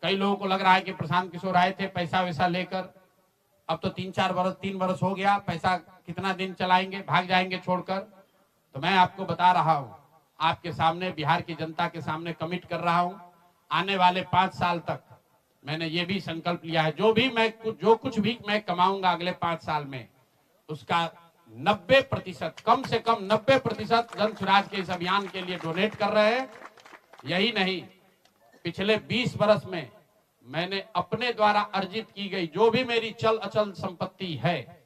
कई लोगों को लग रहा है कि प्रशांत किशोर आए थे पैसा वैसा लेकर, अब तो 3 वर्ष हो गया, पैसा कितना दिन चलाएंगे, भाग जाएंगे छोड़कर। तो मैं आपको बता रहा हूं, आपके सामने, बिहार की जनता के सामने कमिट कर रहा हूं, आने वाले 5 साल तक मैंने ये भी संकल्प लिया है, जो कुछ भी मैं कमाऊंगा अगले 5 साल में, उसका 90%, कम से कम 90% जन स्वराज के इस अभियान के लिए डोनेट कर रहे हैं। यही नहीं, पिछले 20 वर्ष में मैंने अपने द्वारा अर्जित की गई जो भी मेरी चल अचल संपत्ति है,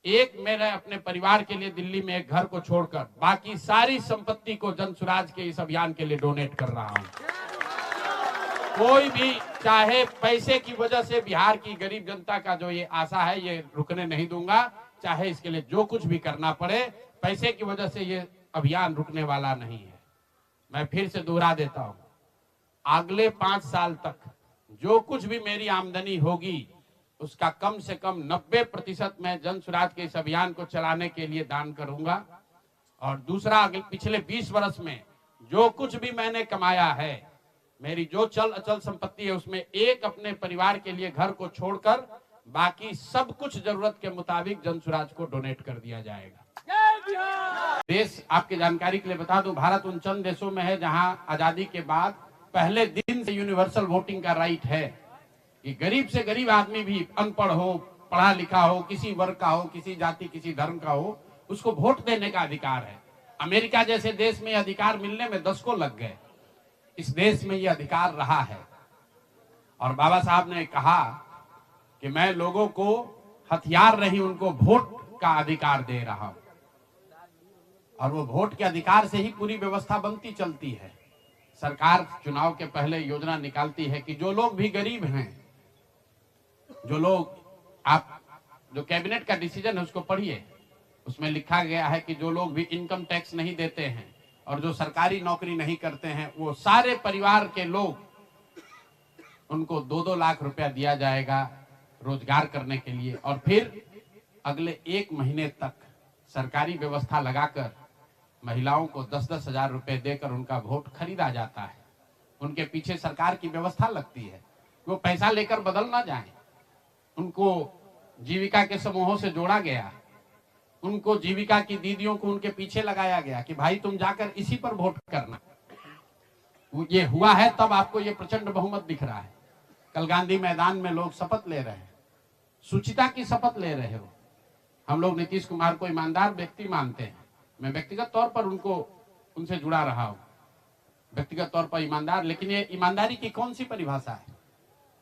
मैंने अपने परिवार के लिए दिल्ली में एक घर को छोड़कर बाकी सारी संपत्ति को जन स्वराज के इस अभियान के लिए डोनेट कर रहा हूं। कोई भी, चाहे पैसे की वजह से बिहार की गरीब जनता का जो ये आशा है, ये रुकने नहीं दूंगा, चाहे इसके लिए जो कुछ भी करना पड़े, पैसे की वजह से ये अभियान रुकने वाला नहीं है। मैं फिर से दोहरा देता हूं, अगले 5 साल तक जो कुछ भी मेरी आमदनी होगी, उसका कम से कम 90% मैं जन स्वराज के इस अभियान को चलाने के लिए दान करूंगा। और दूसरा, पिछले 20 वर्ष में जो कुछ भी मैंने कमाया है, मेरी जो चल अचल संपत्ति है, उसमें अपने परिवार के लिए घर को छोड़कर बाकी सब कुछ जरूरत के मुताबिक जन स्वराज को डोनेट कर दिया जाएगा। देश, आपकी जानकारी के लिए बता दूं, भारत उन चंद देशों में है जहां आजादी के बाद पहले दिन से यूनिवर्सल वोटिंग का राइट है कि गरीब से गरीब आदमी भी, अनपढ़ हो, पढ़ा लिखा हो, किसी वर्ग का हो, किसी जाति किसी धर्म का हो, उसको वोट देने का अधिकार है। अमेरिका जैसे देश में अधिकार मिलने में 10 को लग गए, इस देश में यह अधिकार रहा है। और बाबा साहब ने कहा कि मैं लोगों को हथियार नहीं, उनको वोट का अधिकार दे रहा हूं, और वो वोट के अधिकार से ही पूरी व्यवस्था बनती चलती है। सरकार चुनाव के पहले योजना निकालती है कि जो लोग भी गरीब हैं, जो लोग, आप जो कैबिनेट का डिसीजन है उसको पढ़िए, उसमें लिखा गया है कि जो लोग भी इनकम टैक्स नहीं देते हैं और जो सरकारी नौकरी नहीं करते हैं, वो सारे परिवार के लोग, उनको 2-2 लाख रुपया दिया जाएगा रोजगार करने के लिए। और फिर अगले 1 महीने तक सरकारी व्यवस्था लगाकर महिलाओं को 10-10 हजार रुपए देकर उनका वोट खरीदा जाता है। उनके पीछे सरकार की व्यवस्था लगती है, वो पैसा लेकर बदल ना जाए। उनको जीविका के समूहों से जोड़ा गया, उनको जीविका की दीदियों को उनके पीछे लगाया गया कि भाई तुम जाकर इसी पर वोट करना। ये हुआ है, तब आपको ये प्रचंड बहुमत दिख रहा है। कल गांधी मैदान में लोग शपथ ले रहे हैं, शुचिता की शपथ ले रहे हो। हम लोग नीतीश कुमार को ईमानदार व्यक्ति मानते हैं, मैं व्यक्तिगत तौर पर उनसे जुड़ा रहा हूं, व्यक्तिगत तौर पर ईमानदार। लेकिन ये ईमानदारी की कौन सी परिभाषा है?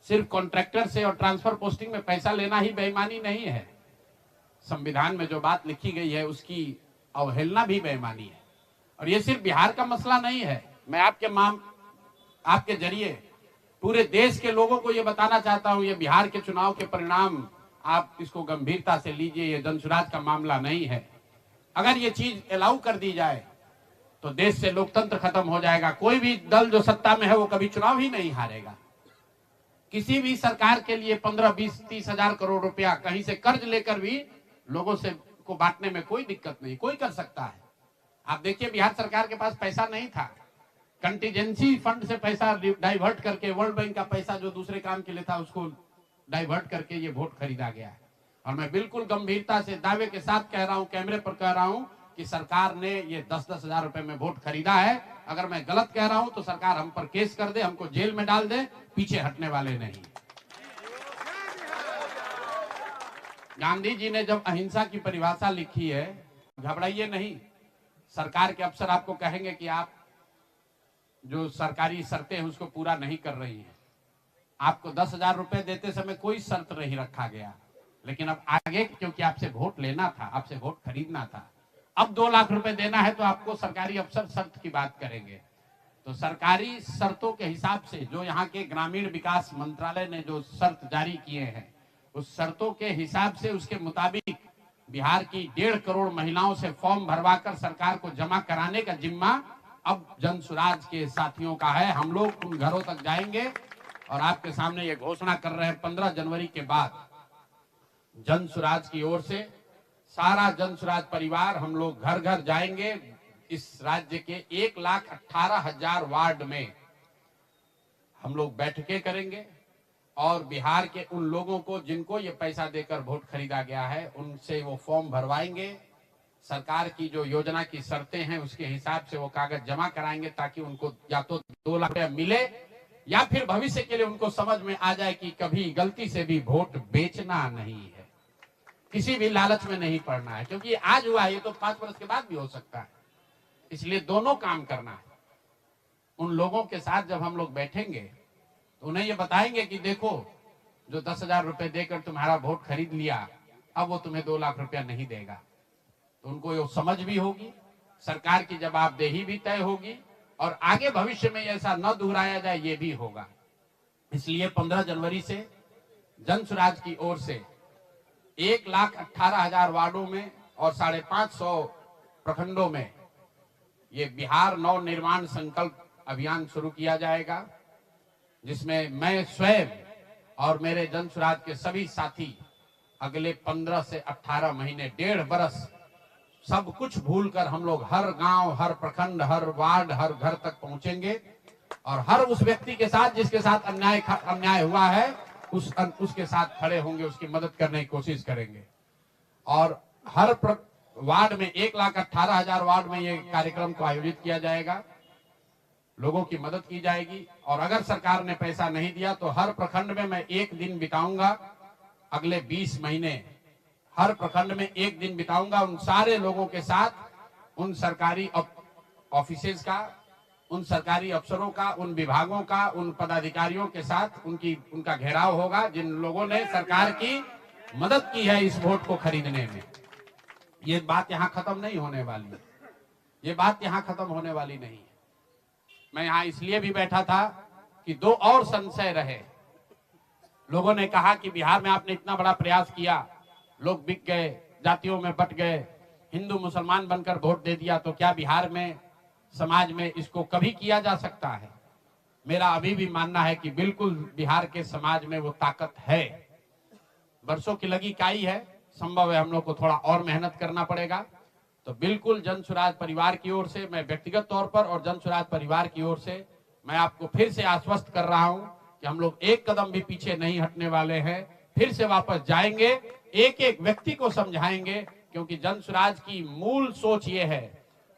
सिर्फ कॉन्ट्रैक्टर से और ट्रांसफर पोस्टिंग में पैसा लेना ही बेईमानी नहीं है। संविधान में जो बात लिखी गई है उसकी अवहेलना भी बेईमानी है। और ये सिर्फ बिहार का मसला नहीं है। मैं आपके जरिए पूरे देश के लोगों को ये बताना चाहता हूं, ये बिहार के चुनाव के परिणाम, आप इसको गंभीरता से लीजिए, ये जन स्वराज का मामला नहीं है। अगर ये चीज अलाउ कर दी जाए तो देश से लोकतंत्र खत्म हो जाएगा। कोई भी दल जो सत्ता में है वो कभी चुनाव ही नहीं हारेगा। किसी भी सरकार के लिए 15, 20, 30 हजार करोड़ रुपया कहीं से कर्ज लेकर भी लोगों से को बांटने में कोई दिक्कत नहीं, कोई कर सकता है। आप देखिए, बिहार सरकार के पास पैसा नहीं था, कंटीजेंसी फंड से पैसा डाइवर्ट करके, वर्ल्ड बैंक का पैसा जो दूसरे काम के लिए था उसको डाइवर्ट करके ये वोट खरीदा गया है। और मैं बिल्कुल गंभीरता से दावे के साथ कह रहा हूं, कैमरे पर कह रहा हूं कि सरकार ने ये 10-10 हजार रुपए में वोट खरीदा है। अगर मैं गलत कह रहा हूं तो सरकार हम पर केस कर दे, हमको जेल में डाल दे, पीछे हटने वाले नहीं। गांधी जी ने जब अहिंसा की परिभाषा लिखी है, घबराइए नहीं, सरकार के अफसर आपको कहेंगे कि आप जो सरकारी शर्तें हैं उसको पूरा नहीं कर रही हैं। आपको 10 हजार रुपए देते समय कोई शर्त नहीं रखा गया, लेकिन अब आगे क्योंकि आपसे वोट लेना था, आपसे वोट खरीदना था, अब 2 लाख रुपए देना है तो आपको सरकारी अफसर शर्त की बात करेंगे। तो सरकारी शर्तों के हिसाब से जो यहाँ के ग्रामीण विकास मंत्रालय ने जो शर्त जारी किए हैं, उस शर्तों के हिसाब से, उसके मुताबिक बिहार की 1.5 करोड़ महिलाओं से फॉर्म भरवाकर सरकार को जमा कराने का जिम्मा अब जन स्वराज के साथियों का है। हम लोग उन घरों तक जाएंगे और आपके सामने ये घोषणा कर रहे हैं, 15 जनवरी के बाद जन स्वराज की ओर से सारा जन स्वराज परिवार, हम लोग घर घर जाएंगे। इस राज्य के 1,18,000 वार्ड में हम लोग बैठकें करेंगे और बिहार के उन लोगों को जिनको ये पैसा देकर वोट खरीदा गया है उनसे वो फॉर्म भरवाएंगे, सरकार की जो योजना की शर्तें हैं उसके हिसाब से वो कागज जमा कराएंगे ताकि उनको या तो 2 लाख रुपया मिले या फिर भविष्य के लिए उनको समझ में आ जाए कि कभी गलती से भी वोट बेचना नहीं है, किसी भी लालच में नहीं पड़ना है, क्योंकि आज हुआ है ये तो 5 वर्ष के बाद भी हो सकता है। इसलिए दोनों काम करना है। उन लोगों के साथ जब हम लोग बैठेंगे तो उन्हें ये बताएंगे कि देखो जो 10,000 रुपए देकर तुम्हारा वोट खरीद लिया अब वो तुम्हें 2 लाख रुपया नहीं देगा। तो उनको ये समझ भी होगी, सरकार की जवाबदेही भी तय होगी और आगे भविष्य में ऐसा न दोहराया जाए ये भी होगा। इसलिए 15 जनवरी से जन सुराज की ओर से 1,18,000 वार्डों में और 550 प्रखंडों में ये बिहार नव निर्माण संकल्प अभियान शुरू किया जाएगा, जिसमें मैं स्वयं और मेरे जन सुराज के सभी साथी अगले 15 से 18 महीने 1.5 बरस सब कुछ भूलकर हम लोग हर गांव, हर प्रखंड, हर वार्ड, हर घर तक पहुंचेंगे और हर उस व्यक्ति के साथ जिसके साथ अन्याय हुआ है उसके साथ खड़े होंगे, उसकी मदद करने की कोशिश करेंगे। और हर वार्ड में 1,18,000 वार्ड में ये कार्यक्रम को आयोजित किया जाएगा, लोगों की मदद की जाएगी। और अगर सरकार ने पैसा नहीं दिया तो हर प्रखंड में मैं 1 दिन बिताऊंगा, अगले 20 महीने हर प्रखंड में 1 दिन बिताऊंगा उन सारे लोगों के साथ, उन सरकारी ऑफिसेज का, उन सरकारी अफसरों का, उन विभागों का, उन पदाधिकारियों के साथ उनका घेराव होगा जिन लोगों ने सरकार की मदद की है इस वोट को खरीदने में। ये बात यहाँ खत्म नहीं होने वाली है, ये बात यहाँ खत्म होने वाली नहीं है। मैं यहाँ इसलिए भी बैठा था कि 2 और संशय रहे। लोगों ने कहा कि बिहार में आपने इतना बड़ा प्रयास किया, लोग बिक गए, जातियों में बट गए, हिंदू मुसलमान बनकर वोट दे दिया, तो क्या बिहार में समाज में इसको कभी किया जा सकता है? मेरा अभी भी मानना है कि बिल्कुल बिहार के समाज में वो ताकत है। वर्षों की लगी काई है, संभव है हम लोग को थोड़ा और मेहनत करना पड़ेगा। तो बिल्कुल जन सुराज परिवार की ओर से मैं व्यक्तिगत तौर पर और जन सुराज परिवार की ओर से मैं आपको फिर से आश्वस्त कर रहा हूं कि हम लोग एक कदम भी पीछे नहीं हटने वाले हैं, फिर से वापस जाएंगे, एक एक व्यक्ति को समझाएंगे, क्योंकि जन सुराज की मूल सोच ये है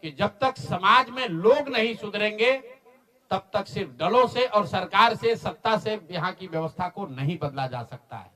कि जब तक समाज में लोग नहीं सुधरेंगे तब तक सिर्फ दलों से और सरकार से, सत्ता से यहाँ की व्यवस्था को नहीं बदला जा सकता है।